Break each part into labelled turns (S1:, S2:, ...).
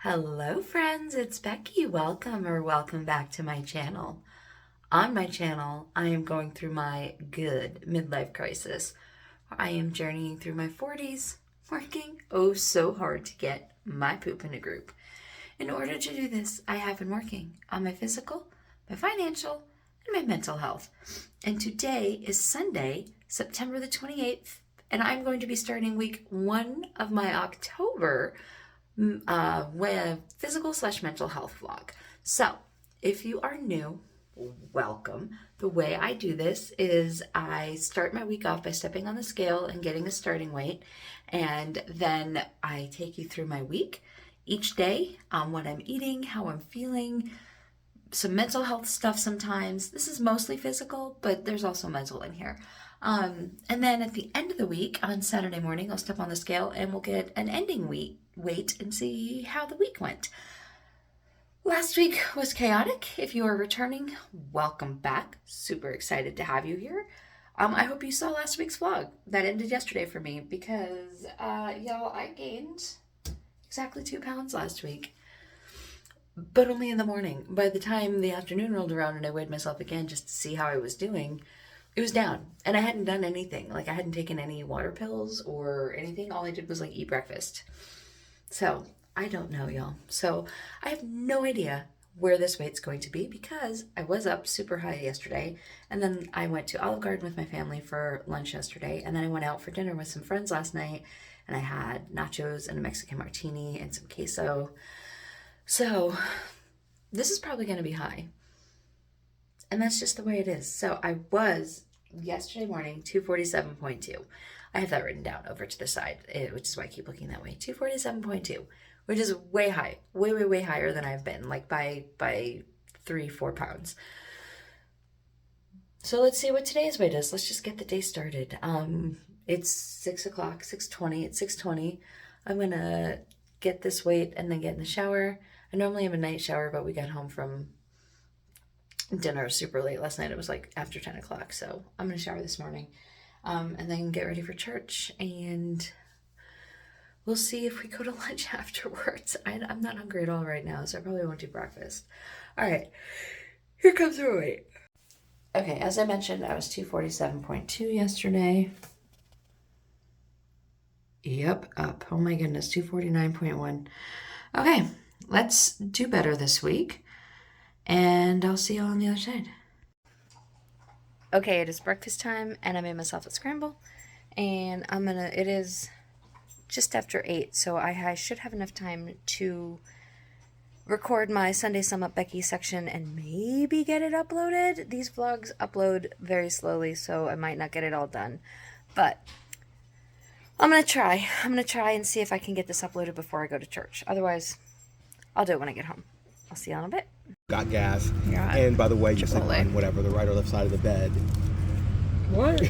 S1: Hello friends, it's Becky. Welcome back to my channel. On my channel, I am going through my good midlife crisis. I am journeying through my 40s, working oh so hard to get my poop in a group. In order to do this, I have been working on my physical, my financial, and my mental health. And today is Sunday, September the 28th, and I'm going to be starting week 1 of my October physical/mental health vlog. So if you are new, welcome. The way I do this is I start my week off by stepping on the scale and getting a starting weight, and then I take you through my week each day, what I'm eating, how I'm feeling, some mental health stuff sometimes. This is mostly physical, but there's also mental in here. And then at the end of the week, on Saturday morning, I'll step on the scale and we'll get an ending weight and see how the week went. Last week was chaotic. If you are returning, welcome back. Super excited to have you here. I hope you saw last week's vlog. That ended yesterday for me because, y'all, I gained exactly 2 pounds last week. But only in the morning. By the time the afternoon rolled around and I weighed myself again just to see how I was doing, it was down. And I hadn't done anything. Like, I hadn't taken any water pills or anything. All I did was, like, eat breakfast. So, I don't know, y'all. So, I have no idea where this weight's going to be because I was up super high yesterday. And then I went to Olive Garden with my family for lunch yesterday. And then I went out for dinner with some friends last night. And I had nachos and a Mexican martini and some queso. So, this is probably going to be high. And that's just the way it is. So I was, yesterday morning, 247.2. I have that written down over to the side, which is why I keep looking that way. 247.2, which is way high. Way, way, way higher than I've been, like by 3-4 pounds. So let's see what today's weight is. Let's just get the day started. It's 6 o'clock, 6:20. It's 6:20. I'm going to get this weight and then get in the shower. I normally have a night shower, but we got home from dinner super late last night. It was like after 10 o'clock. So I'm going to shower this morning and then get ready for church. And we'll see if we go to lunch afterwards. I'm not hungry at all right now, so I probably won't do breakfast. All right, here comes our weight. Okay, as I mentioned, I was 247.2 yesterday. Yep, up. Oh my goodness, 249.1. Okay, let's do better this week. And I'll see you on the other side. Okay, it is breakfast time, and I made myself a scramble. And it is just after 8, so I should have enough time to record my Sunday Sum Up Becky section and maybe get it uploaded. These vlogs upload very slowly, so I might not get it all done. But I'm going to try. I'm going to try and see if I can get this uploaded before I go to church. Otherwise, I'll do it when I get home. I'll see you in a bit.
S2: Got gas. And by the way, you sit on whatever, the right or left side of the bed. What?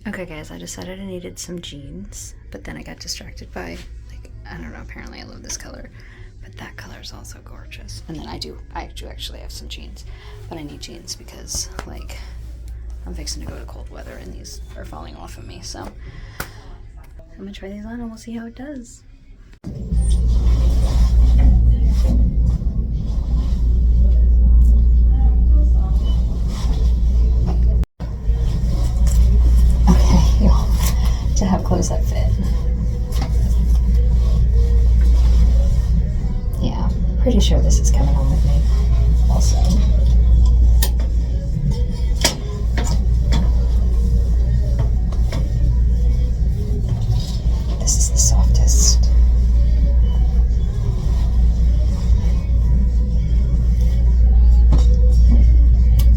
S1: Okay, guys, I decided I needed some jeans, but then I got distracted by, like, I don't know, apparently I love this color, but that color is also gorgeous. And then I do actually have some jeans, but I need jeans because, like, I'm fixing to go to cold weather and these are falling off of me, so I'm gonna try these on and we'll see how it does. To have clothes that fit. Yeah, pretty sure this is coming on with me also. This is the softest.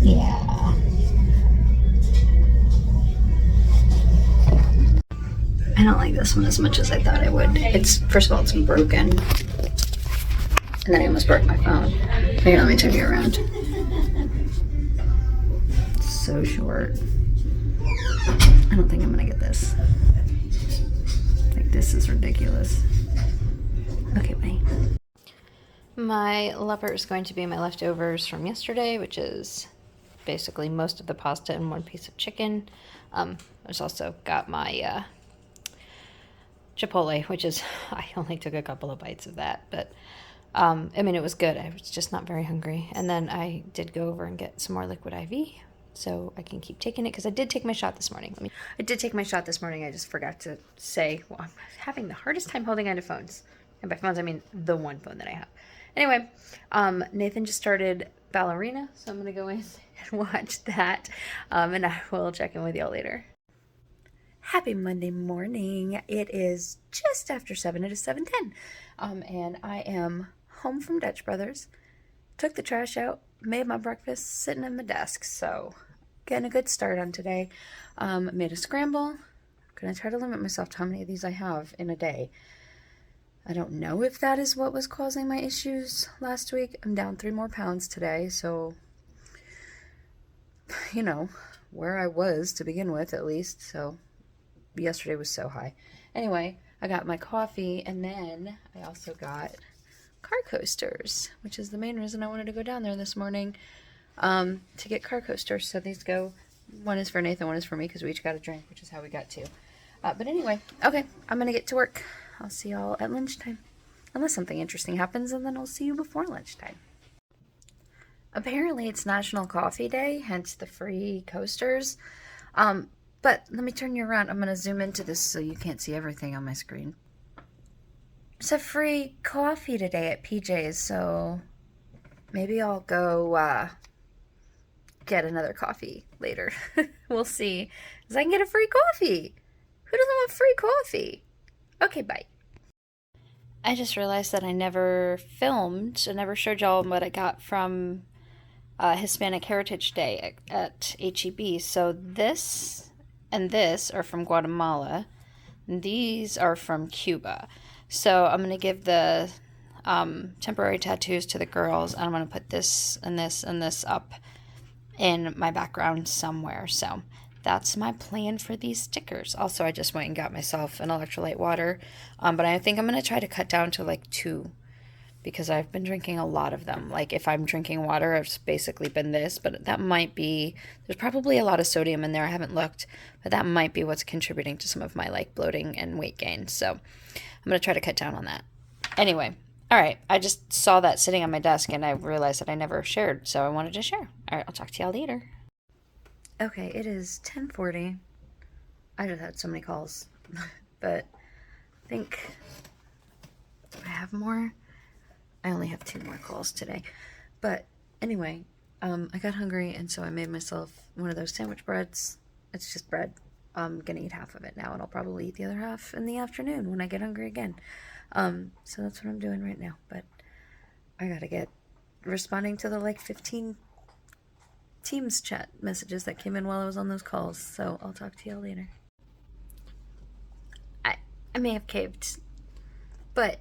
S1: Yeah. I don't like this one as much as I thought I would. First of all, it's broken. And then I almost broke my phone. Here, let me turn you around. It's so short. I don't think I'm gonna get this. Like, this is ridiculous. Okay, bye. My lever is going to be my leftovers from yesterday, which is basically most of the pasta and one piece of chicken. I've also got my
S3: Chipotle, which is, I only took a couple of bites of that, but I mean, it was good. I was just not very hungry. And then I did go over and get some more liquid IV so I can keep taking it, because I did take my shot this morning. I did take my shot this morning. I just forgot to say, well, I'm having the hardest time holding onto phones. And by phones, I mean the one phone that I have. Anyway, Nathan just started ballerina, so I'm going to go in and watch that. And I will check in with y'all later.
S1: Happy Monday morning. It is just after 7. It is 7:10. And I am home from Dutch Brothers. Took the trash out, made my breakfast, sitting at my desk. So, getting a good start on today. Made a scramble. Gonna try to limit myself to how many of these I have in a day. I don't know if that is what was causing my issues last week. I'm down 3 more pounds today, so, you know, where I was to begin with, at least. So, yesterday was so high. Anyway, I got my coffee, and then I also got car coasters, which is the main reason I wanted to go down there this morning, to get car coasters. So these go, one is for Nathan, one is for me, because we each got a drink, which is how we got 2. But anyway, okay, I'm going to get to work. I'll see y'all at lunchtime. Unless something interesting happens, and then I'll see you before lunchtime. Apparently it's National Coffee Day, hence the free coasters. But let me turn you around. I'm going to zoom into this so you can't see everything on my screen. It's a free coffee today at PJ's, so maybe I'll go get another coffee later. We'll see. Because I can get a free coffee. Who doesn't want free coffee? Okay, bye.
S3: I just realized that I never filmed, I never showed y'all what I got from Hispanic Heritage Day at HEB. So this and this are from Guatemala. These are from Cuba. So I'm going to give the temporary tattoos to the girls, and I'm going to put this and this and this up in my background somewhere. So that's my plan for these stickers. Also, I just went and got myself an electrolyte water, but I think I'm going to try to cut down to like 2, because I've been drinking a lot of them. Like, if I'm drinking water, it's basically been this, but that might be, there's probably a lot of sodium in there. I haven't looked, but that might be what's contributing to some of my like bloating and weight gain. So I'm going to try to cut down on that. Anyway, all right, I just saw that sitting on my desk, and I realized that I never shared, so I wanted to share. All right, I'll talk to y'all later.
S1: Okay, it is 10:40. I just had so many calls, but I think, do I have more? I only have 2 more calls today. But anyway, I got hungry, and so I made myself one of those sandwich breads. It's just bread. I'm gonna eat half of it now, and I'll probably eat the other half in the afternoon when I get hungry again. So that's what I'm doing right now. But I gotta get responding to the like 15 Teams chat messages that came in while I was on those calls. So I'll talk to y'all later. I may have caved, but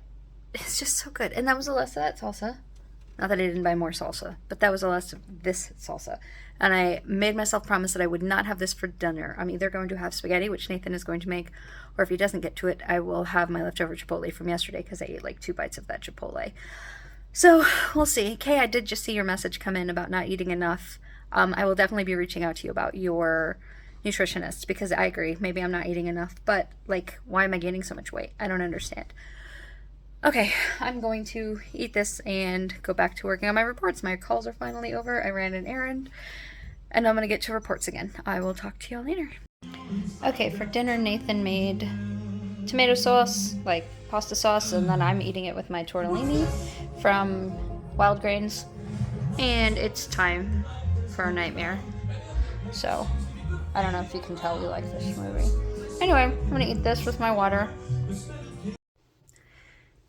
S1: it's just so good. And that was the last of that salsa. Not that I didn't buy more salsa, but that was the last of this salsa. And I made myself promise that I would not have this for dinner. I'm either going to have spaghetti, which Nathan is going to make, or if he doesn't get to it, I will have my leftover Chipotle from yesterday, because I ate like 2 bites of that Chipotle. So we'll see. Kay, I did just see your message come in about not eating enough. I will definitely be reaching out to you about your nutritionist, because I agree. Maybe I'm not eating enough, but like, why am I gaining so much weight? I don't understand. Okay, I'm going to eat this and go back to working on my reports. My calls are finally over. I ran an errand, and I'm going to get to reports again. I will talk to y'all later.
S3: Okay, for dinner, Nathan made tomato sauce, like pasta sauce, and then I'm eating it with my tortellini from Wildgrains. And it's time for a nightmare. So, I don't know if you can tell we like this movie. Anyway, I'm gonna eat this with my water.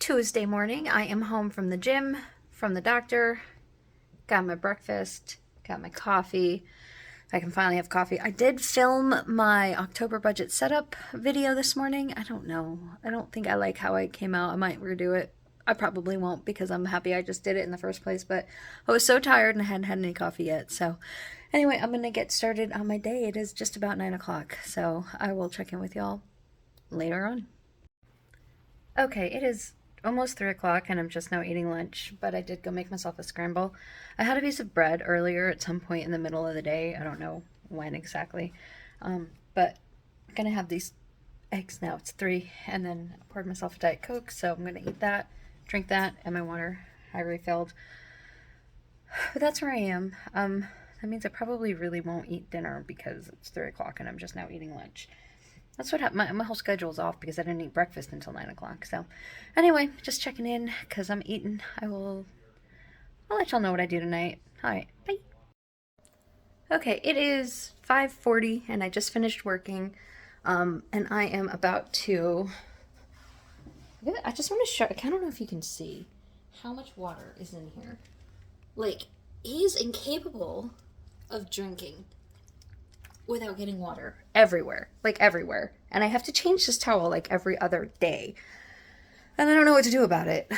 S1: Tuesday morning, I am home from the gym, from the doctor, got my breakfast, got my coffee. I can finally have coffee. I did film my October budget setup video this morning. I don't know. I don't think I like how it came out. I might redo it. I probably won't, because I'm happy I just did it in the first place, but I was so tired and I hadn't had any coffee yet. So anyway, I'm going to get started on my day. It is just about 9 o'clock, so I will check in with y'all later on. Okay, it is almost 3 o'clock, and I'm just now eating lunch, but I did go make myself a scramble. I had a piece of bread earlier at some point in the middle of the day. I don't know when exactly, but I'm going to have these
S3: eggs now. It's 3, and then I poured myself a Diet Coke, so I'm gonna eat that, drink that, and my water I refilled. But that's where I am. That means I probably really won't eat dinner because it's 3 o'clock and I'm just now eating lunch. That's what happened. My whole schedule's off because I didn't eat breakfast until 9 o'clock. So, anyway, just checking in because I'm eating. I'll let y'all know what I do tonight. All right, bye. Okay, it is 5:40 and I just finished working. And I am about to. I just want to show. I don't know if you can see how much water is in here. Like, he's incapable of drinking without getting water everywhere, like everywhere. And I have to change this towel like every other day. And I don't know what to do about it.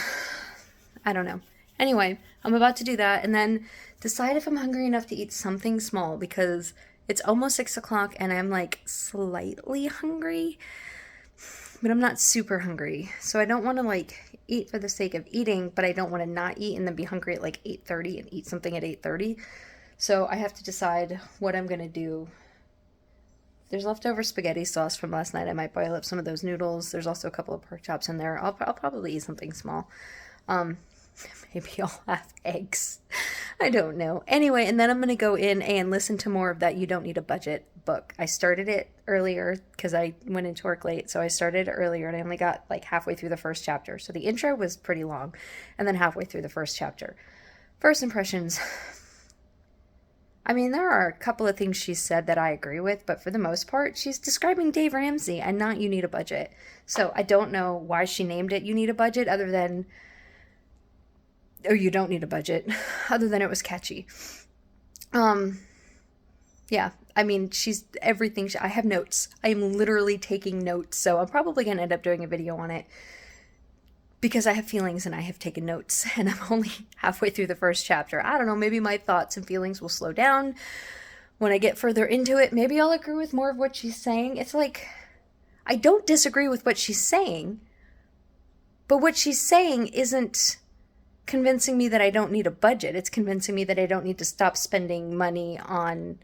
S3: I don't know. Anyway, I'm about to do that and then decide if I'm hungry enough to eat something small because it's almost 6 o'clock and I'm like slightly hungry, but I'm not super hungry. So I don't want to like eat for the sake of eating, but I don't want to not eat and then be hungry at like 8:30 and eat something at 8:30. So I have to decide what I'm going to do. There's leftover spaghetti sauce from last night. I might boil up some of those noodles. There's also a couple of pork chops in there. I'll probably eat something small. Maybe I'll have eggs. I don't know. Anyway, and then I'm going to go in and listen to more of that You Don't Need a Budget book. I started it earlier because I went into work late. So I started it earlier and I only got like halfway through the first chapter. So the intro was pretty long and then halfway through the first chapter. First impressions. I mean, there are a couple of things she said that I agree with, but for the most part, she's describing Dave Ramsey and not You Need a Budget. So I don't know why she named it You Need a Budget other than, or You Don't Need a Budget, other than it was catchy. Yeah, I mean, she's everything. I have notes. I am literally taking notes, so I'm probably going to end up doing a video on it because I have feelings and I have taken notes and I'm only halfway through the first chapter. I don't know, maybe my thoughts and feelings will slow down when I get further into it. Maybe I'll agree with more of what she's saying. It's like, I don't disagree with what she's saying, but what she's saying isn't convincing me that I don't need a budget. It's convincing me that I don't need to stop spending money on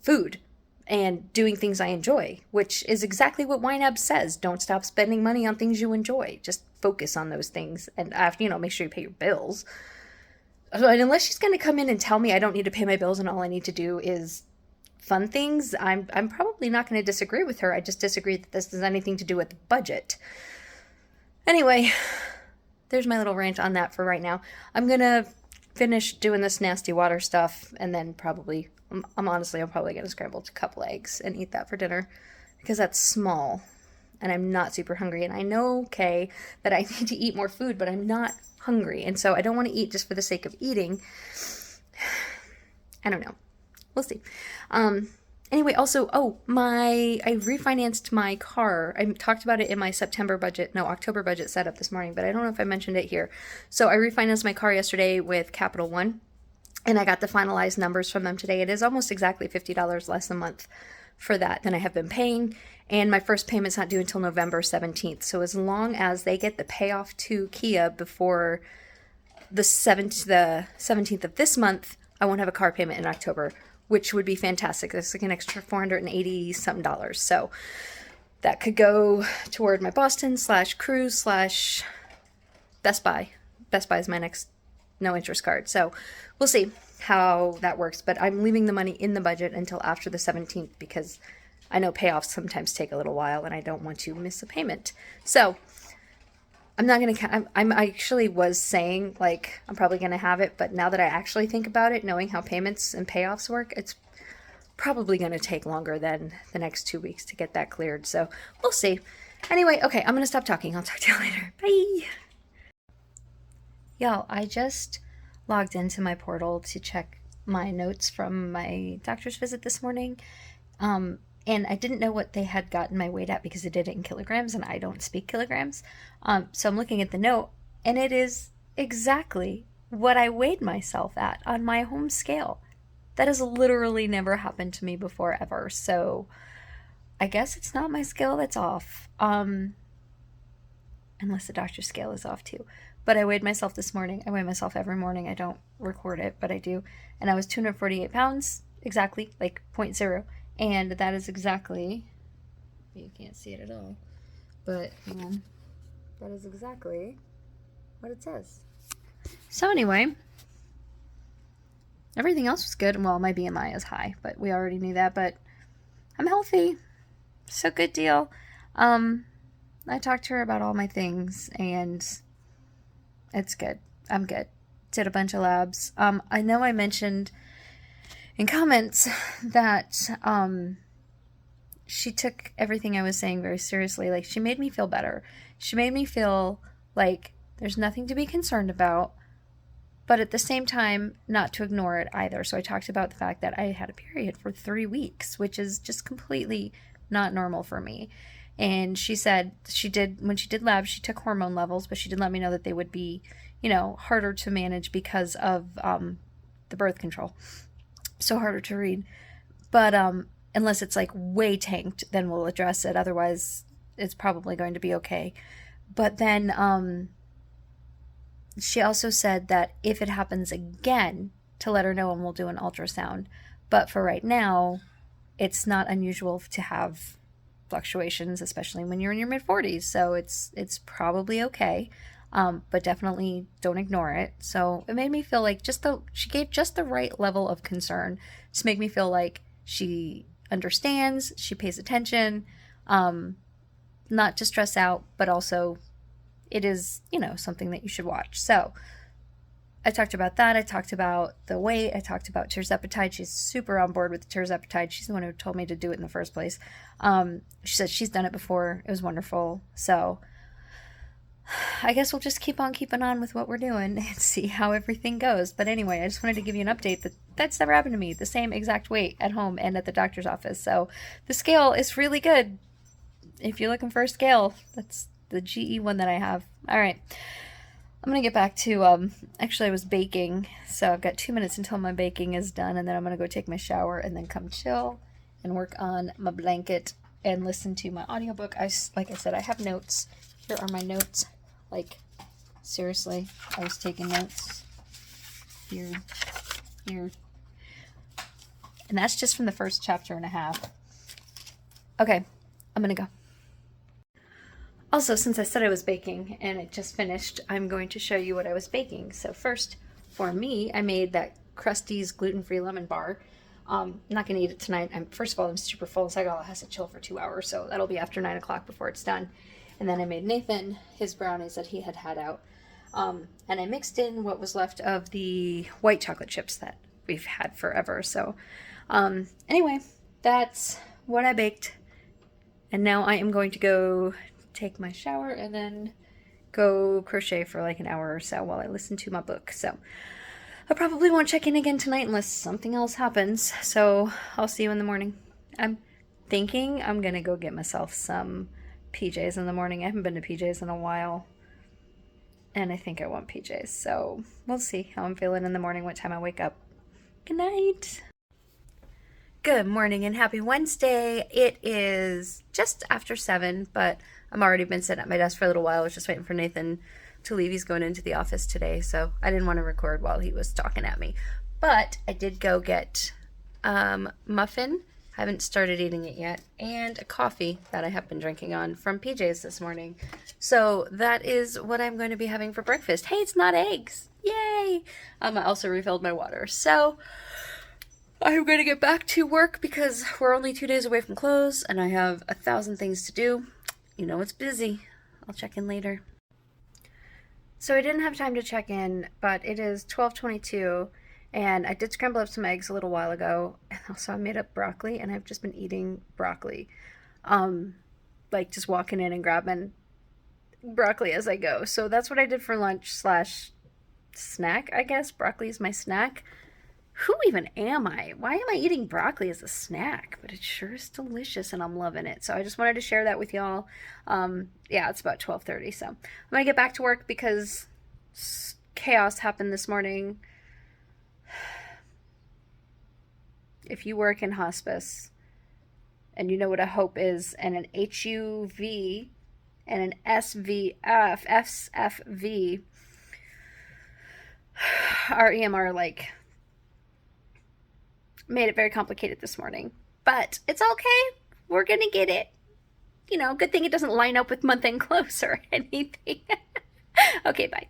S3: food and doing things I enjoy, which is exactly what YNAB says. Don't stop spending money on things you enjoy. Just focus on those things and after, make sure you pay your bills. And unless she's going to come in and tell me I don't need to pay my bills and all I need to do is fun things, I'm probably not going to disagree with her. I just disagree that this has anything to do with the budget. Anyway, there's my little rant on that for right now. I'm going to finish doing this nasty water stuff and then probably I'm probably going to scramble a couple eggs and eat that for dinner because that's small and I'm not super hungry. And I know, okay, that I need to eat more food, but I'm not hungry. And so I don't want to eat just for the sake of eating. I don't know. We'll see. Anyway, also, I refinanced my car. I talked about it in my October budget setup this morning, but I don't know if I mentioned it here. So I refinanced my car yesterday with Capital One. And I got the finalized numbers from them today. It is almost exactly $50 less a month for that than I have been paying. And my first payment's not due until November 17th. So as long as they get the payoff to Kia before the 17th of this month, I won't have a car payment in October, which would be fantastic. That's like an extra $480 something. So that could go toward my Boston / cruise / Best Buy. Best Buy is my next no interest card. So we'll see how that works. But I'm leaving the money in the budget until after the 17th because I know payoffs sometimes take a little while and I don't want to miss a payment. So I'm not going to, I actually was saying like I'm probably going to have it. But now that I actually think about it, knowing how payments and payoffs work, it's probably going to take longer than the next 2 weeks to get that cleared. So we'll see. Anyway, okay, I'm going to stop talking. I'll talk to you later. Bye. Y'all, I just logged into my portal to check my notes from my doctor's visit this morning. And I didn't know what they had gotten my weight at because they did it in kilograms and I don't speak kilograms. So I'm looking at the note and it is exactly what I weighed myself at on my home scale. That has literally never happened to me before ever. So I guess it's not my scale that's off. Unless the doctor's scale is off too. But I weighed myself this morning. I weigh myself every morning. I don't record it, but I do. And I was 248 pounds, exactly, like 0.0. And that is exactly You can't see it at all. But, that is exactly what it says. So anyway, everything else was good. Well, my BMI is high, but we already knew that. But I'm healthy. So good deal. I talked to her about all my things, and it's good. I'm good. Did a bunch of labs. I know I mentioned in comments that she took everything I was saying very seriously. Like, she made me feel better. She made me feel like there's nothing to be concerned about, but at the same time, not to ignore it either. So I talked about the fact that I had a period for 3 weeks, which is just completely not normal for me. And she said when she did labs, she took hormone levels, but she did let me know that they would be, harder to manage because of the birth control. So harder to read. But unless it's like way tanked, then we'll address it. Otherwise, it's probably going to be okay. But then she also said that if it happens again, to let her know, and we'll do an ultrasound. But for right now, it's not unusual to have fluctuations, especially when you're in your mid-40s. So it's probably okay. But definitely don't ignore it. So it made me feel like she gave just the right level of concern to make me feel like she understands, she pays attention, not to stress out, but also it is, something that you should watch. So I talked about that. I talked about the weight. I talked about Tirzepatide. She's super on board with the Tirzepatide. She's the one who told me to do it in the first place. She said she's done it before. It was wonderful. So I guess we'll just keep on keeping on with what we're doing and see how everything goes. But anyway, I just wanted to give you an update that that's never happened to me. The same exact weight at home and at the doctor's office. So the scale is really good. If you're looking for a scale, that's the GE one that I have. All right. I'm going to get back to, actually I was baking. So I've got 2 minutes until my baking is done. And then I'm going to go take my shower and then come chill and work on my blanket and listen to my audiobook. Like I said, I have notes. Here are my notes. Like, seriously, I was taking notes. Here. And that's just from the first chapter and a half. Okay, I'm gonna go. Also, since I said I was baking and it just finished, I'm going to show you what I was baking. So first, for me, I made that Krusty's gluten-free lemon bar. I'm not going to eat it tonight. First of all, I'm super full, so it has to chill for 2 hours, so that'll be after 9 o'clock before it's done. And then I made Nathan his brownies that he had out. And I mixed in what was left of the white chocolate chips that we've had forever. So anyway, that's what I baked. And now I am going to go take my shower and then go crochet for like an hour or so while I listen to my book. So I probably won't check in again tonight unless something else happens. So I'll see you in the morning. I'm thinking I'm going to go get myself some PJs in the morning. I haven't been to PJs in a while. And I think I want PJs. So we'll see how I'm feeling in the morning, what time I wake up. Good night. Good morning and happy Wednesday. It is just after 7, but I'm already been sitting at my desk for a little while. I was just waiting for Nathan to leave. He's going into the office today, so I didn't want to record while he was talking at me. But I did go get muffin. Haven't started eating it yet, and a coffee that I have been drinking on from PJ's this morning. So that is what I'm going to be having for breakfast. Hey, it's not eggs. Yay! I also refilled my water. So I'm going to get back to work because we're only 2 days away from close, and I have 1,000 things to do. You know it's busy. I'll check in later. So I didn't have time to check in, but it is 12:22. And I did scramble up some eggs a little while ago. And also I made up broccoli, and I've just been eating broccoli. Like just walking in and grabbing broccoli as I go. So that's what I did for lunch / snack, I guess. Broccoli is my snack. Who even am I? Why am I eating broccoli as a snack? But it sure is delicious, and I'm loving it. So I just wanted to share that with y'all. Yeah, it's about 12:30. So I'm going to get back to work because chaos happened this morning. If you work in hospice and you know what a HOPE is, and an HUV and an SFV, our EMR made it very complicated this morning. But it's okay. We're going to get it. you know, good thing it doesn't line up with month-end close or anything. Okay, bye.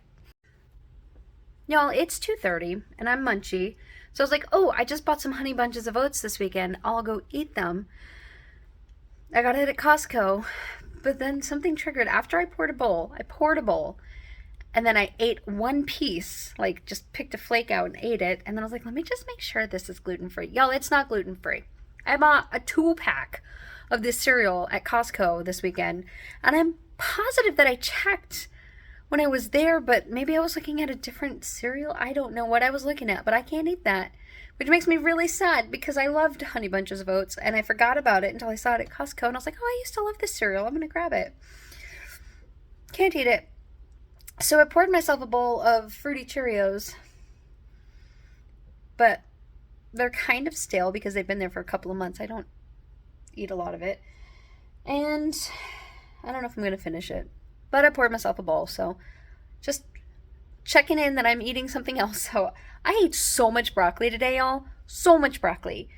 S3: Y'all, it's 2:30 and I'm munchy. So I was like, oh, I just bought some honey bunches of oats this weekend. I'll go eat them. I got it at Costco, but then something triggered. After I poured a bowl, and then I ate one piece, like just picked a flake out and ate it. And then I was like, let me just make sure this is gluten-free. Y'all, it's not gluten-free. I bought a 2-pack of this cereal at Costco this weekend, and I'm positive that I checked when I was there, but maybe I was looking at a different cereal. I don't know what I was looking at, but I can't eat that, which makes me really sad because I loved Honey Bunches of Oats, and I forgot about it until I saw it at Costco, and I was like, oh, I used to love this cereal. I'm going to grab it. Can't eat it. So I poured myself a bowl of Fruity Cheerios, but they're kind of stale because they've been there for a couple of months. I don't eat a lot of it, and I don't know if I'm going to finish it. But I poured myself a bowl, so just checking in that I'm eating something else. So I ate so much broccoli today, y'all. So much broccoli.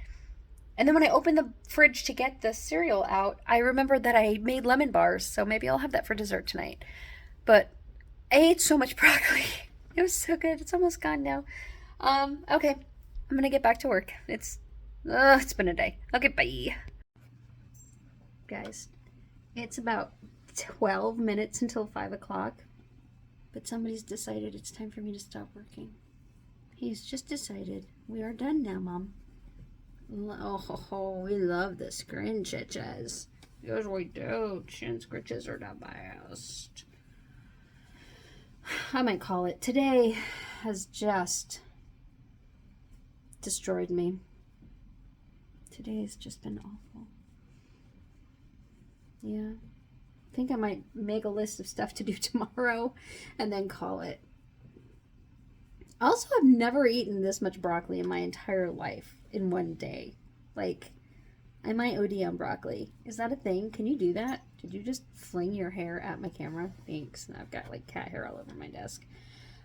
S3: And then when I opened the fridge to get the cereal out, I remembered that I made lemon bars, so maybe I'll have that for dessert tonight. But I ate so much broccoli. It was so good. It's almost gone now. Okay. I'm going to get back to work. It's been a day. Okay, bye. Guys, it's about 12 minutes until 5 o'clock, but somebody's decided it's time for me to stop working. He's just decided we are done now, Mom. Oh, we love the scrunchies. Yes, we do. Chin scritches are the best. I might call it. Today has just destroyed me. Today has just been awful. Yeah. I think I might make a list of stuff to do tomorrow and then call it. Also, I've never eaten this much broccoli in my entire life in one day. Like, I might OD on broccoli. Is that a thing? Can you do that? Did you just fling your hair at my camera? Thanks. Now I've got like cat hair all over my desk.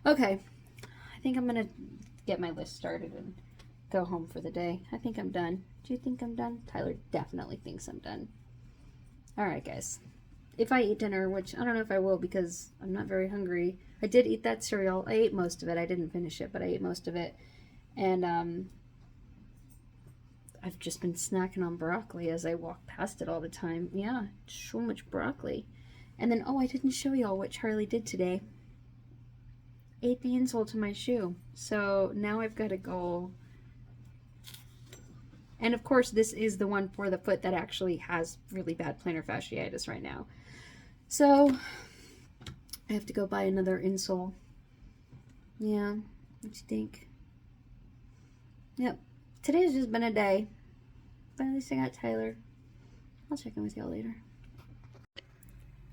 S3: Okay. I think I'm going to get my list started and go home for the day. I think I'm done. Do you think I'm done? Tyler definitely thinks I'm done. All right, guys. If I eat dinner, which I don't know if I will because I'm not very hungry. I did eat that cereal. I ate most of it. I didn't finish it, but I ate most of it. And I've just been snacking on broccoli as I walk past it all the time. Yeah, so much broccoli. And then, oh, I didn't show y'all what Charlie did today. Ate the insole to my shoe. So now I've got to go. And of course, this is the one for the foot that actually has really bad plantar fasciitis right now. So I have to go buy another insole. Yeah, what you think? Yep, today's just been a day. But at least I got Tyler. I'll check in with y'all later.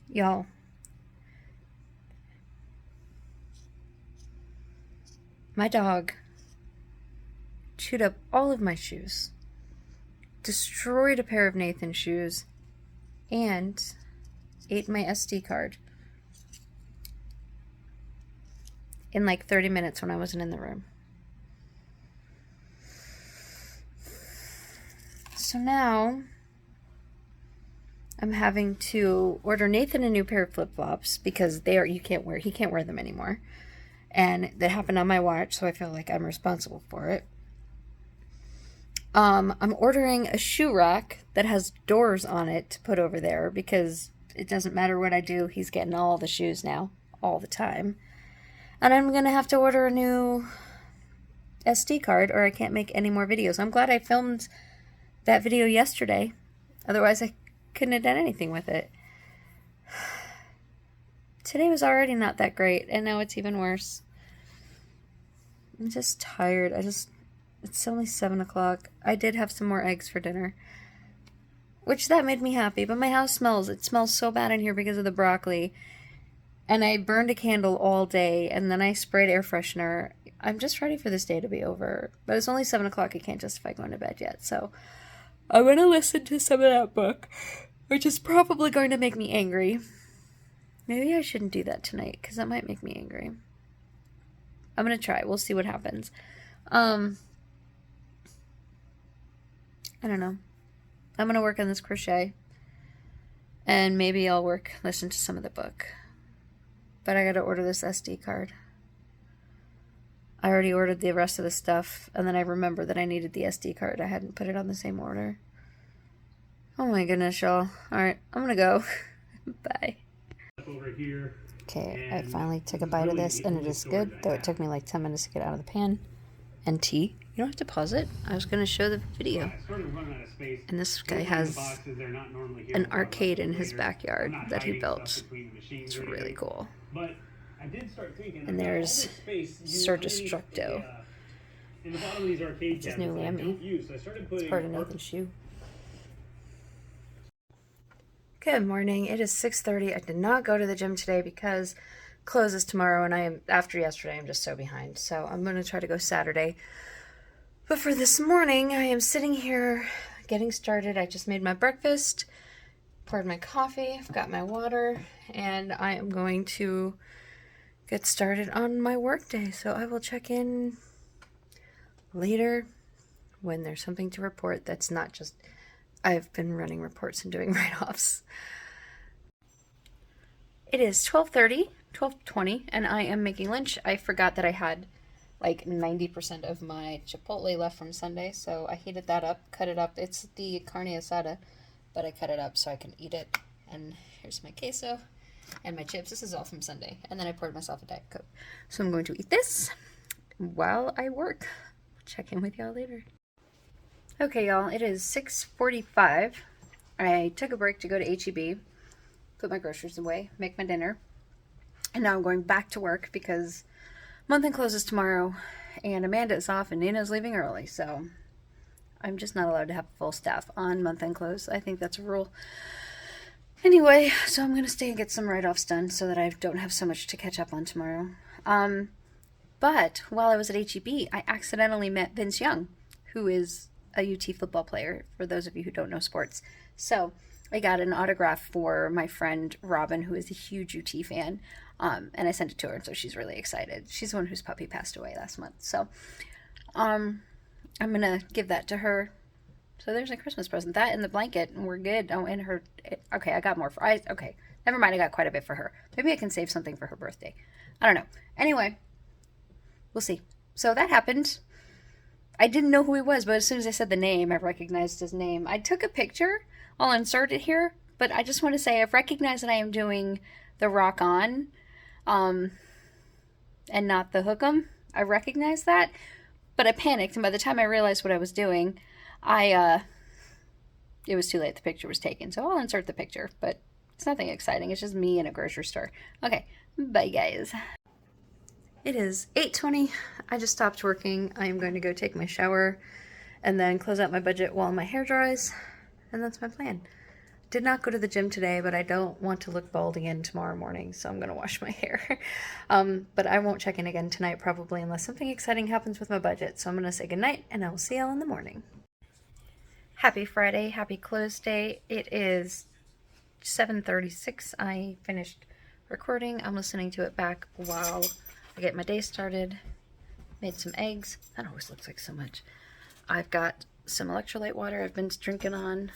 S3: Y'all. My dog chewed up all of my shoes, destroyed a pair of Nathan's shoes, and ate my SD card in like 30 minutes when I wasn't in the room. So now I'm having to order Nathan a new pair of flip-flops because he can't wear them anymore. And that happened on my watch, so I feel like I'm responsible for it. I'm ordering a shoe rack that has doors on it to put over there because it doesn't matter what I do, he's getting all the shoes now, all the time. And I'm going to have to order a new SD card or I can't make any more videos. I'm glad I filmed that video yesterday. Otherwise, I couldn't have done anything with it. Today was already not that great, and now it's even worse. I'm just tired. It's only 7 o'clock. I did have some more eggs for dinner, which that made me happy, but my house it smells so bad in here because of the broccoli, and I burned a candle all day, and then I sprayed air freshener. I'm just ready for this day to be over, but it's only 7 o'clock. I can't justify going to bed yet, so I'm going to listen to some of that book, which is probably going to make me angry. Maybe I shouldn't do that tonight, because that might make me angry. I'm going to try. We'll see what happens. I don't know. I'm going to work on this crochet. And maybe I'll listen to some of the book. But I gotta order this SD card. I already ordered the rest of the stuff, and then I remembered that I needed the SD card. I hadn't put it on the same order. Oh my goodness, y'all. Alright, I'm gonna go. Bye. Okay, I finally took a bite of this, and it is good, though it took me like 10 minutes to get out of the pan. And tea. You don't have to pause it. I was gonna show the video. And this guy has an arcade in his backyard that he built. It's really cool. And there's Sir Destructo. It's his new Lammy. It's part of Nathan's shoe. Good morning. It is 6:30. I did not go to the gym today because closes tomorrow, and after yesterday, I'm just so behind. So I'm going to try to go Saturday. But for this morning, I am sitting here getting started. I just made my breakfast, poured my coffee, I've got my water, and I am going to get started on my work day. So I will check in later when there's something to report that's not just I've been running reports and doing write-offs. It is 12:20, and I am making lunch. I forgot that I had like 90% of my chipotle left from Sunday, so I heated that up, cut it up. It's the carne asada, but I cut it up so I can eat it. And here's my queso and my chips. This is all from Sunday. And then I poured myself a Diet Coke. So I'm going to eat this while I work. Check in with y'all later. Okay, y'all, it is 6:45. I took a break to go to H-E-B, put my groceries away, make my dinner, and now I'm going back to work because month end closes tomorrow, and Amanda is off and Nina's leaving early, so I'm just not allowed to have full staff on month end close. I think that's a rule. Anyway, so I'm going to stay and get some write-offs done so that I don't have so much to catch up on tomorrow. But while I was at H-E-B, I accidentally met Vince Young, who is a UT football player, for those of you who don't know sports. So I got an autograph for my friend Robin, who is a huge UT fan, and I sent it to her, and so she's really excited. She's the one whose puppy passed away last month. So I'm going to give that to her. So there's a Christmas present. That and the blanket, and we're good. Oh, and her... Okay, I got more for... Okay, never mind, I got quite a bit for her. Maybe I can save something for her birthday. I don't know. Anyway, we'll see. So that happened. I didn't know who he was, but as soon as I said the name, I recognized his name. I took a picture. I'll insert it here, but I just want to say I've recognized that I am doing the Rock On, and not the Hook 'em. I recognize that, but I panicked, and by the time I realized what I was doing, it was too late. The picture was taken, so I'll insert the picture, but it's nothing exciting. It's just me in a grocery store. Okay, bye guys. It is 8:20. I just stopped working. I am going to go take my shower and then close out my budget while my hair dries. And that's my plan. Did not go to the gym today, but I don't want to look bald again tomorrow morning, so I'm going to wash my hair. But I won't check in again tonight probably unless something exciting happens with my budget. So I'm going to say goodnight, and I will see y'all in the morning. Happy Friday. Happy close day. It is 7:36. I finished recording. I'm listening to it back while I get my day started. Made some eggs. That always looks like so much. I've got some electrolyte water I've been drinking on.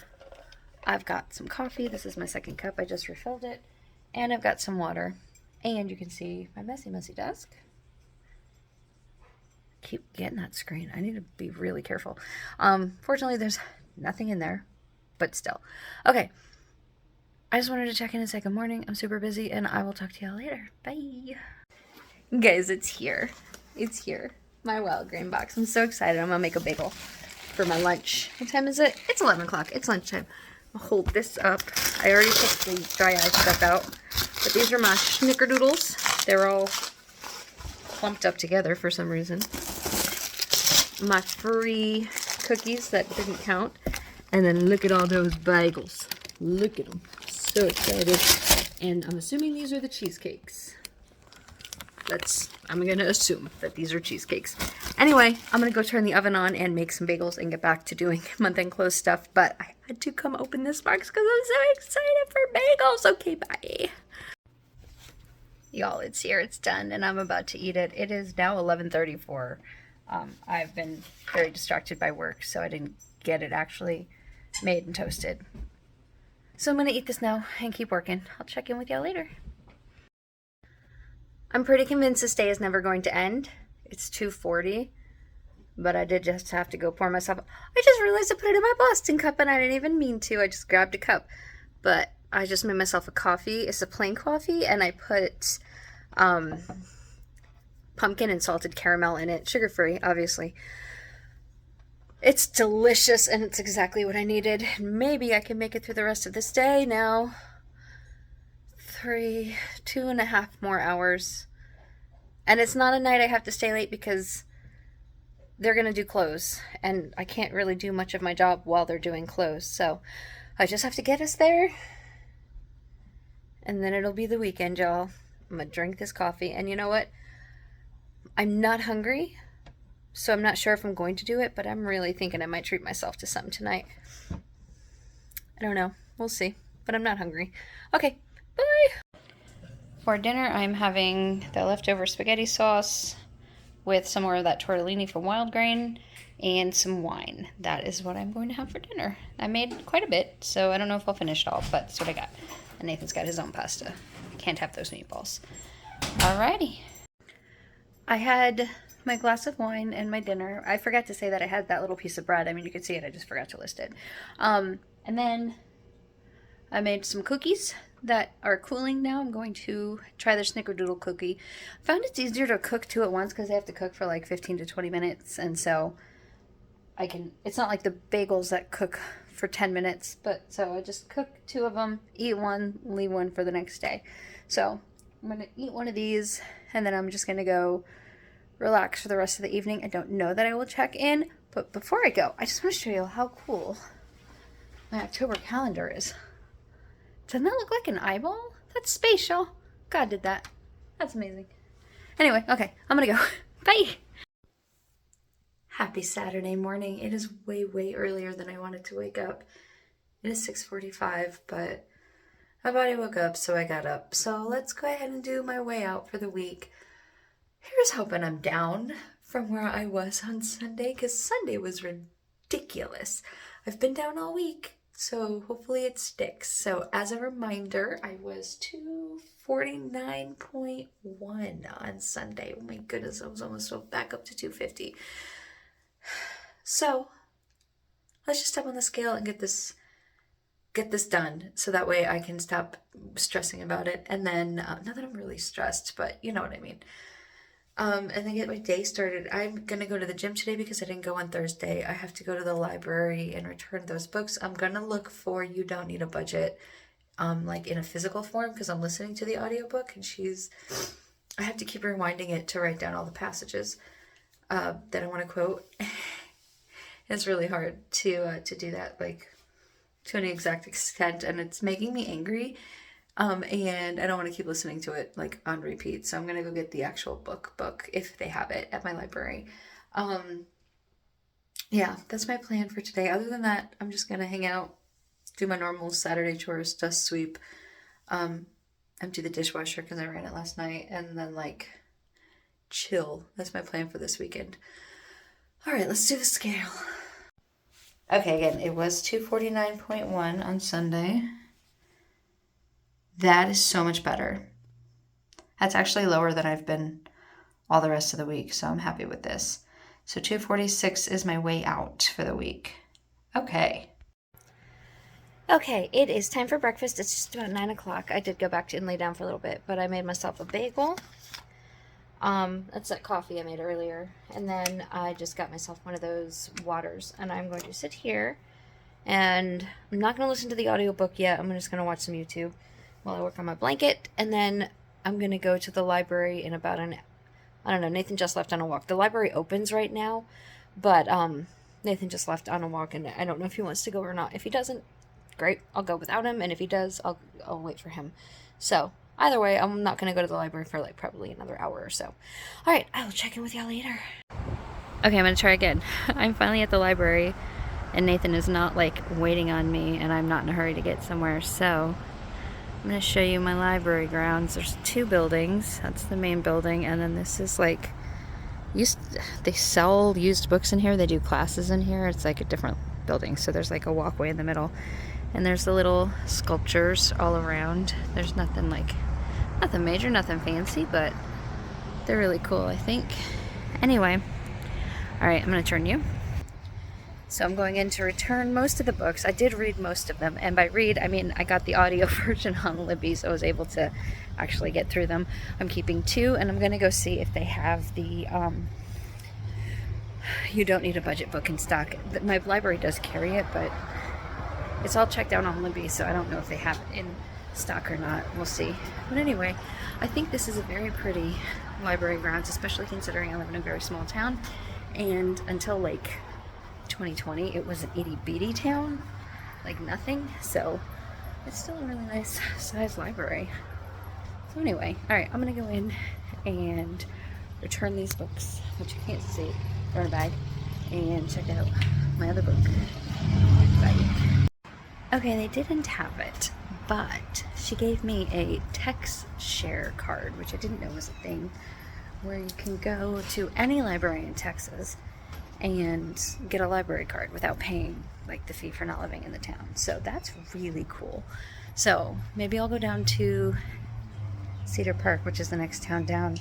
S3: I've got some coffee. This is my second cup. I just refilled it. And I've got some water. And you can see my messy desk. Keep getting that screen. I need to be really careful. Fortunately, there's nothing in there, but still. Okay. I just wanted to check in and say good morning. I'm super busy, and I will talk to y'all later. Bye. Guys, it's here. It's here. My Wildgrain box. I'm so excited. I'm going to make a bagel for my lunch. What time is it? It's 11 o'clock. It's lunchtime. I'll hold this up. I already took the dry ice stuff out. But these are my snickerdoodles. They're all clumped up together for some reason. My free cookies that didn't count. And then look at all those bagels. Look at them. So excited. And I'm assuming these are the cheesecakes. I'm going to assume that these are cheesecakes. Anyway, I'm going to go turn the oven on and make some bagels and get back to doing month-end close stuff. But I had to come open this box because I'm so excited for bagels. Okay, bye. Y'all, it's here. It's done, and I'm about to eat it. It is now 11:34. I've been very distracted by work, so I didn't get it actually made and toasted. So I'm gonna eat this now and keep working. I'll check in with y'all later. I'm pretty convinced this day is never going to end. It's 2:40, but I did just have to go pour myself. I just realized I put it in my Boston cup and I didn't even mean to. I just grabbed a cup, but I just made myself a coffee. It's a plain coffee, and I put pumpkin and salted caramel in it, sugar-free, obviously. It's delicious, and it's exactly what I needed. Maybe I can make it through the rest of this day now. 2.5 more hours. And it's not a night I have to stay late because they're going to do clothes, and I can't really do much of my job while they're doing clothes. So I just have to get us there, and then it'll be the weekend, y'all. I'm going to drink this coffee, and you know what? I'm not hungry, so I'm not sure if I'm going to do it, but I'm really thinking I might treat myself to something tonight. I don't know. We'll see. But I'm not hungry. Okay. Bye. For dinner, I'm having the leftover spaghetti sauce with some more of that tortellini from Wildgrain and some wine. That is what I'm going to have for dinner. I made quite a bit, so I don't know if I'll finish it all, but that's what I got. And Nathan's got his own pasta. I can't have those meatballs. Alrighty. I had my glass of wine and my dinner. I forgot to say that I had that little piece of bread. I mean, you could see it. I just forgot to list it. And then I made some cookies that are cooling now. I'm going to try their snickerdoodle cookie. I found it's easier to cook two at once because they have to cook for like 15 to 20 minutes. And so it's not like the bagels that cook for 10 minutes. But so I just cook two of them, eat one, leave one for the next day. So I'm going to eat one of these, and then I'm just going to go relax for the rest of the evening. I don't know that I will check in, but before I go, I just want to show you how cool my October calendar is. Doesn't that look like an eyeball? That's spatial. God did that. That's amazing. Anyway, okay, I'm gonna go. Bye!
S1: Happy Saturday morning. It is way, way earlier than I wanted to wake up. It is 6:45, but my body woke up, so I got up. So let's go ahead and do my way out for the week. Here's hoping I'm down from where I was on Sunday, because Sunday was ridiculous. I've been down all week, so hopefully it sticks. So as a reminder, I was 249.1 on Sunday. Oh my goodness, I was almost back up to 250. So let's just step on the scale and get this done, so that way I can stop stressing about it. And then, not that I'm really stressed, but you know what I mean. And then get my day started. I'm gonna go to the gym today because I didn't go on Thursday. I have to go to the library and return those books. I'm gonna look for You Don't Need a Budget, like in a physical form, because I'm listening to the audiobook, and I have to keep rewinding it to write down all the passages that I want to quote. It's really hard to do that, like, to an exact extent, and it's making me angry. And I don't want to keep listening to it like on repeat, so I'm gonna go get the actual book if they have it at my library. Yeah, that's my plan for today. Other than that, I'm just gonna hang out, do my normal Saturday chores, dust, sweep, empty the dishwasher because I ran it last night, and then like chill. That's my plan for this weekend. All right, let's do the scale. Okay, again, it was 249.1 on Sunday. That is so much better. That's actually lower than I've been all the rest of the week, so I'm happy with this. So 246 is my way out for the week. Okay.
S3: Okay, it is time for breakfast. It's just about 9 o'clock. I did go back and lay down for a little bit, but I made myself a bagel. That's that coffee I made earlier. And then I just got myself one of those waters. And I'm going to sit here, and I'm not going to listen to the audiobook yet. I'm just going to watch some YouTube while I work on my blanket. And then I'm going to go to the library in about I don't know, Nathan just left on a walk. The library opens right now, but Nathan just left on a walk, and I don't know if he wants to go or not. If he doesn't, great, I'll go without him, and if he does, I'll wait for him. So either way, I'm not going to go to the library for like probably another hour or so. All right, I will check in with y'all later. Okay, I'm going to try again. I'm finally at the library, and Nathan is not like waiting on me, and I'm not in a hurry to get somewhere. So I'm going to show you my library grounds. There's 2 buildings. That's the main building, and then this is like they sell used books in here. They do classes in here. It's like a different building. So there's like a walkway in the middle. And there's the little sculptures all around. There's nothing major, nothing fancy, but they're really cool, I think. Anyway, all right, I'm gonna turn you. So I'm going in to return most of the books. I did read most of them, and by read, I mean I got the audio version on Libby, so I was able to actually get through them. I'm keeping 2, and I'm gonna go see if they have the You Don't Need a Budget book in stock. My library does carry it, but it's all checked out on Libby, so I don't know if they have it in stock or not. We'll see. But anyway, I think this is a very pretty library grounds, especially considering I live in a very small town, and until like 2020 it was an itty bitty town, like nothing, so it's still a really nice size library. So anyway, all right, I'm gonna go in and return these books, which you can't see, they're in a bag, and check out my other book. Bye. Okay, they didn't have it, but she gave me a text share card, which I didn't know was a thing, where you can go to any library in Texas and get a library card without paying like the fee for not living in the town. So that's really cool. So maybe I'll go down to Cedar Park, which is the next town down.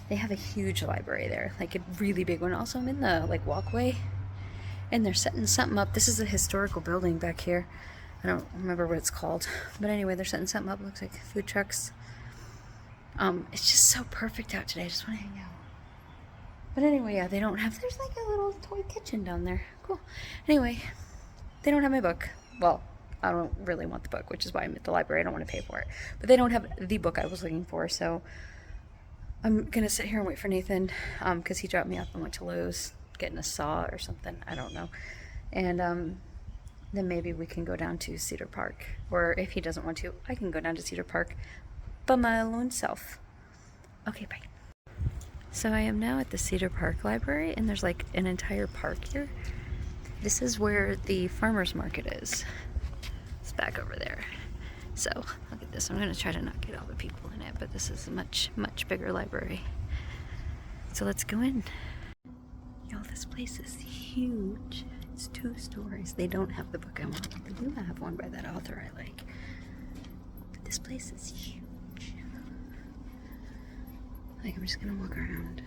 S3: They have a huge library there, like a really big one. Also, I'm in the like walkway, and they're setting something up. This is a historical building back here. I don't remember what it's called, but anyway, they're setting something up. Looks like food trucks. It's just so perfect out today. I just want to hang out. But anyway, yeah, they don't have, there's like a little toy kitchen down there. Cool. Anyway, they don't have my book. Well, I don't really want the book, which is why I'm at the library. I don't want to pay for it. But they don't have the book I was looking for, so I'm going to sit here and wait for Nathan, because he dropped me off and went to Lowe's, getting a saw or something. I don't know. And then maybe we can go down to Cedar Park. Or if he doesn't want to, I can go down to Cedar Park by my lone self. Okay, bye. So I am now at the Cedar Park Library, and there's like an entire park here. This is where the farmer's market is. It's back over there. So look at this. I'm going to try to not get all the people in it, but this is a much, much bigger library. So let's go in. Y'all, this place is huge. It's 2 stories. They don't have the book I want. They do have one by that author I like. But this place is huge. Like, I'm just gonna walk around.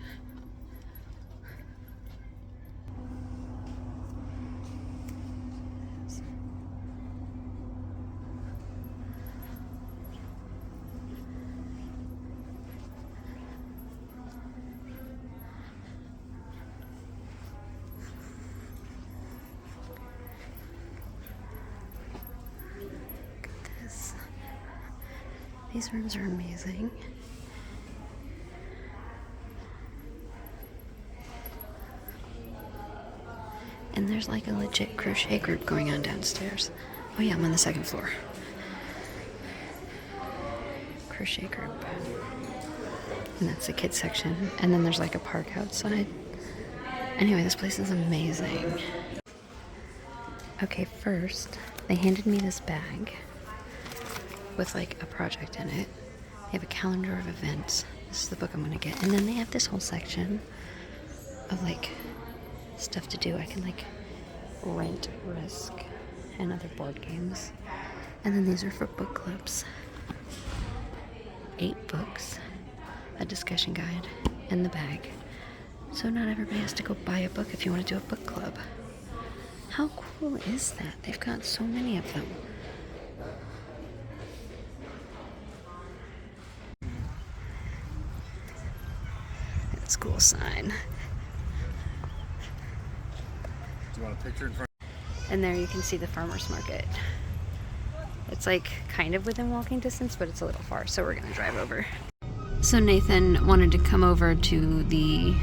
S3: Look at this. These rooms are amazing. And there's like a legit crochet group going on downstairs. Oh yeah, I'm on the 2nd floor. Crochet group. And that's the kids section. And then there's like a park outside. Anyway, this place is amazing. Okay, first, they handed me this bag with like a project in it. They have a calendar of events. This is the book I'm gonna get. And then they have this whole section of like stuff to do. I can like rent Risk and other board games. And then these are for book clubs. 8 books, a discussion guide, and the bag. So not everybody has to go buy a book if you want to do a book club. How cool is that? They've got so many of them. School sign.
S2: Do you want a picture in front?
S3: And there you can see the farmer's market. It's like kind of within walking distance, but it's a little far, so we're gonna drive over. So Nathan wanted to come over to the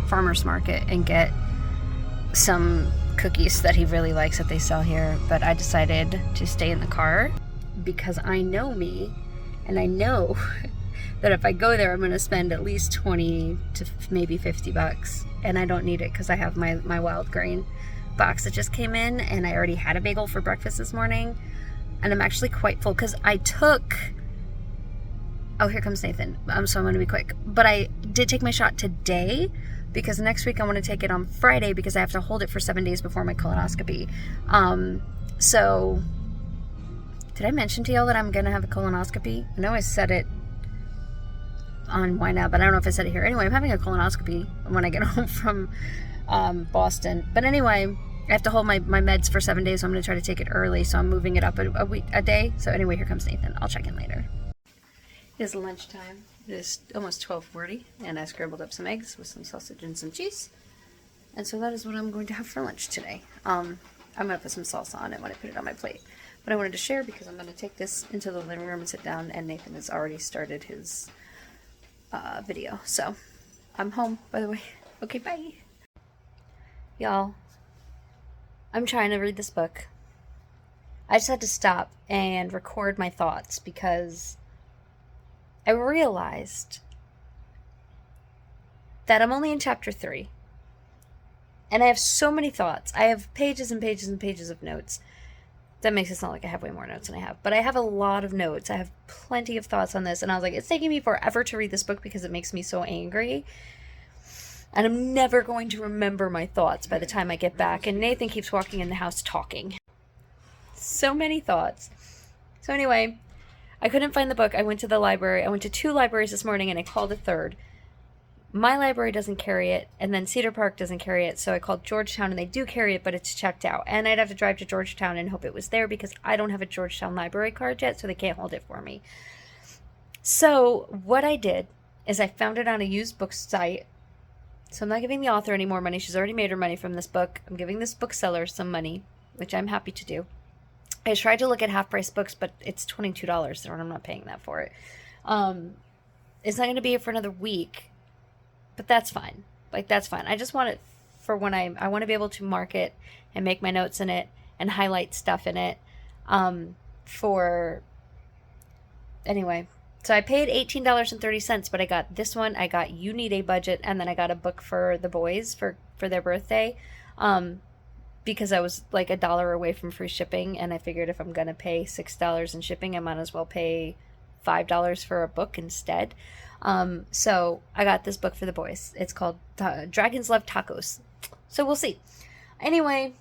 S3: farmer's market and get some cookies that he really likes that they sell here, but I decided to stay in the car because I know me, and I know that if I go there, I'm gonna spend at least 20 to maybe 50 bucks, and I don't need it because I have my Wildgrain box that just came in, and I already had a bagel for breakfast this morning, and I'm actually quite full because I took, oh, here comes Nathan, so I'm gonna be quick, but I did take my shot today, because next week I want to take it on Friday because I have to hold it for 7 days before my colonoscopy. So did I mention to y'all that I'm going to have a colonoscopy? I know I said it on Why Now, but I don't know if I said it here. Anyway, I'm having a colonoscopy when I get home from Boston. But anyway, I have to hold my meds for 7 days, so I'm going to try to take it early. So I'm moving it up a day. So anyway, here comes Nathan. I'll check in later. It is lunchtime. It is almost 12:40, and I scrambled up some eggs with some sausage and some cheese. And so that is what I'm going to have for lunch today. I'm going to put some salsa on it when I put it on my plate. But I wanted to share because I'm going to take this into the living room and sit down, and Nathan has already started his video. So I'm home, by the way. Okay, bye. Y'all, I'm trying to read this book. I just had to stop and record my thoughts because I realized that I'm only in chapter 3. And I have so many thoughts. I have pages and pages and pages of notes. That makes it sound like I have way more notes than I have. But I have a lot of notes. I have plenty of thoughts on this. And I was like, it's taking me forever to read this book because it makes me so angry. And I'm never going to remember my thoughts by the time I get back. And Nathan keeps walking in the house talking. So many thoughts. So anyway, I couldn't find the book. I went to the library. I went to 2 libraries this morning and I called a third. My library doesn't carry it, and then Cedar Park doesn't carry it, so I called Georgetown, and they do carry it, but it's checked out. And I'd have to drive to Georgetown and hope it was there because I don't have a Georgetown library card yet, so they can't hold it for me. So what I did is I found it on a used book site. So I'm not giving the author any more money. She's already made her money from this book. I'm giving this bookseller some money, which I'm happy to do. I tried to look at half-price books, but it's $22, and I'm not paying that for it. It's not going to be here for another week. But that's fine. Like, that's fine. I just want it for when I want to be able to mark it and make my notes in it and highlight stuff in it. Anyway, so I paid $18.30, but I got this one. I got You Need a Budget, and then I got a book for the boys for their birthday. Because I was like $1 away from free shipping, and I figured if I'm going to pay $6 in shipping, I might as well pay $5 for a book instead. So I got this book for the boys. It's called Dragons Love Tacos. So we'll see. Anyway,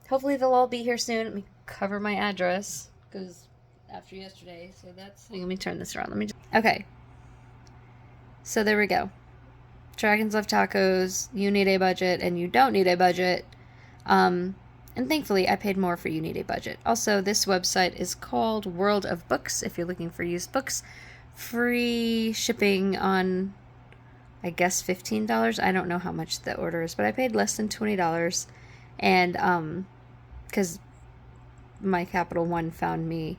S3: hopefully they'll all be here soon. Let me cover my address because after yesterday, so that's. Let me turn this around. Okay. So there we go. Dragons Love Tacos. You Need a Budget, and You Don't Need a Budget. And thankfully, I paid more for You Need a Budget. Also, this website is called World of Books. If you're looking for used books. Free shipping on, I guess, $15. I don't know how much the order is, but I paid less than $20. And because my Capital One found me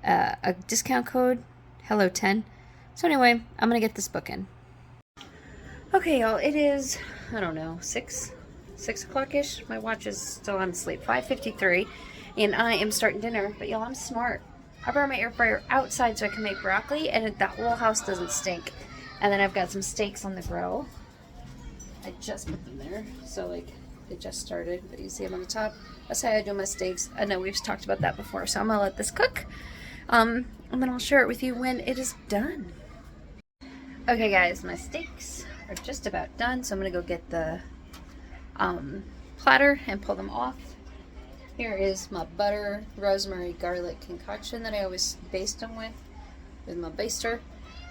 S3: a discount code, Hello10. So anyway, I'm going to get this book in. Okay, y'all, it is, I don't know, 6 o'clock-ish. My watch is still on sleep, 5:53, and I am starting dinner. But y'all, I'm smart. I brought my air fryer outside so I can make broccoli, and the whole house doesn't stink. And then I've got some steaks on the grill. I just put them there, so like they just started, but you see them on the top. That's how I do my steaks. I know we've talked about that before, so I'm gonna let this cook, and then I'll share it with you when it is done. Okay, guys, my steaks are just about done, so I'm gonna go get the platter and pull them off. Here is my butter, rosemary, garlic concoction that I always baste them with my baster.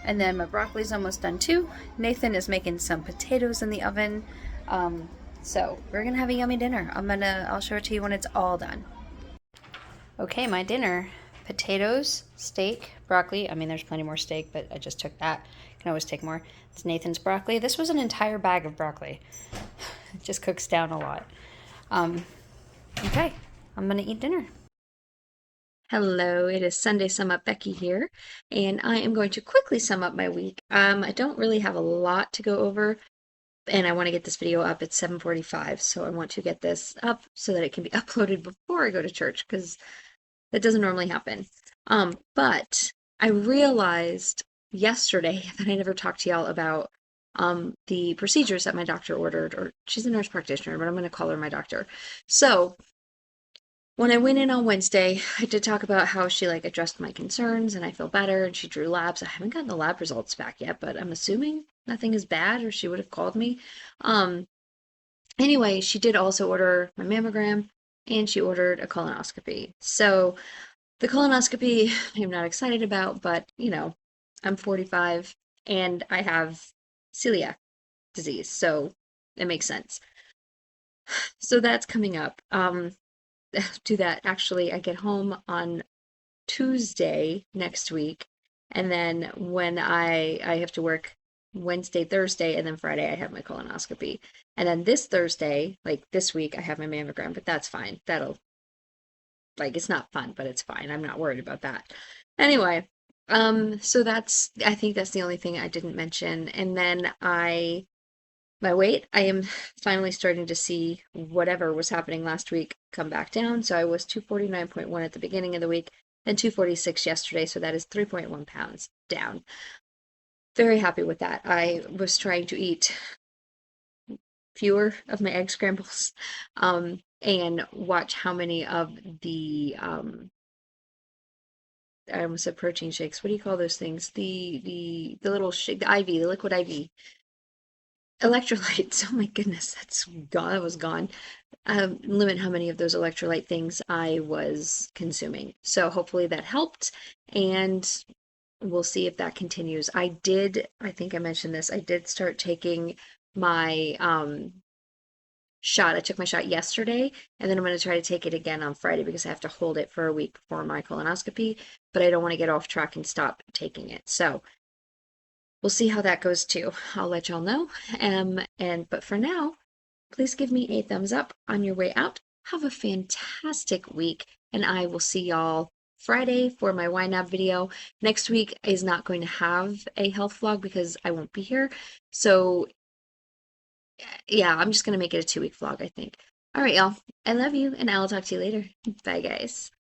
S3: And then my broccoli's almost done too. Nathan is making some potatoes in the oven. So we're gonna have a yummy dinner. I'll show it to you when it's all done. Okay, my dinner. Potatoes, steak, broccoli. I mean, there's plenty more steak, but I just took that. Can always take more. It's Nathan's broccoli. This was an entire bag of broccoli. It just cooks down a lot. Okay. I'm gonna eat dinner. Hello, it is Sunday Sum Up Becky here, and I am going to quickly sum up my week. I don't really have a lot to go over, and I want to get this video up at 7:45, so I want to get this up so that it can be uploaded before I go to church, because that doesn't normally happen. But I realized yesterday that I never talked to y'all about the procedures that my doctor ordered, or she's a nurse practitioner, but I'm going to call her my doctor. So when I went in on Wednesday, I did talk about how she like addressed my concerns and I feel better and she drew labs. I haven't gotten the lab results back yet, but I'm assuming nothing is bad or she would have called me. Um, anyway, she did also order my mammogram and she ordered a colonoscopy. So the colonoscopy I'm not excited about, but I'm 45 and I have celiac disease, so it makes sense. So that's coming up. Do that. Actually, I get home on Tuesday next week, and then when I have to work Wednesday, Thursday, and then Friday I have my colonoscopy. And then this Thursday, like this week, I have my mammogram, but that's fine. That'll like it's not fun, but it's fine. I'm not worried about that. Anyway, so I think that's the only thing I didn't mention. And then my weight, I am finally starting to see whatever was happening last week come back down. So I was 249.1 at the beginning of the week and 246 yesterday. So that is 3.1 pounds down. Very happy with that. I was trying to eat fewer of my egg scrambles and watch how many of the I almost said protein shakes. What do you call those things? The little shake, the IV, the liquid IV. Electrolytes. Oh my goodness, that's gone. That was gone. Limit how many of those electrolyte things I was consuming. So hopefully that helped, and we'll see if that continues. I think I mentioned this, I did start taking my shot. I took my shot yesterday, and then I'm going to try to take it again on Friday because I have to hold it for a week before my colonoscopy, but I don't want to get off track and stop taking it. So we'll see how that goes too. I'll let y'all know. But for now, please give me a thumbs up on your way out. Have a fantastic week, and I will see y'all Friday for my YNAB video. Next week is not going to have a health vlog because I won't be here. So yeah, I'm just gonna make it a 2-week vlog, I think. All right, y'all. I love you, and I'll talk to you later. Bye, guys.